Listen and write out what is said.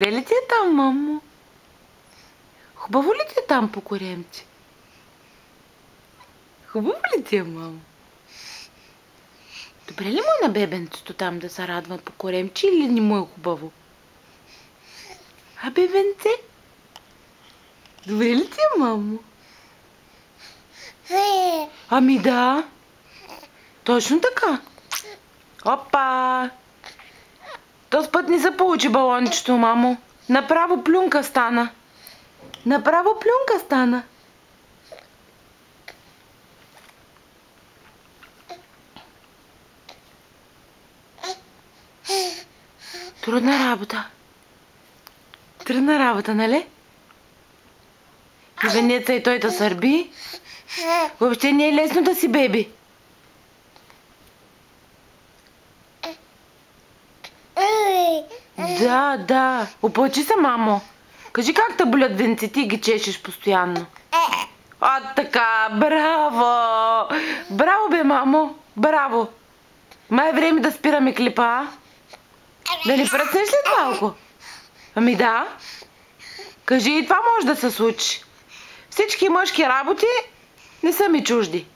Добре ли ти е там, мамо? Хубаво ли ти е там по коремци? Хубаво ли ти е, мамо? Добре ли му е на бебенцето там да се радва по коремче или не му е хубаво? А бебенце? Добре ли ти е, мамо? Ами да. Точно така. Опа! Този път не се получи балончето, мамо. Направо плюнка стана. Направо плюнка стана. Трудна работа. Трудна работа, нали? И Венеца и той да сърби. Въобще не е лесно да си беби. Да. Оплачи се, мамо. Кажи как те болят венците и ги чешеш постоянно. Така, браво! Браво, бе, мамо! Браво! Май е време да спираме клипа, а? Да ни пръснеш след малко? Ами да. Кажи, и това може да се случи. Всички мъжки работи не са ми чужди.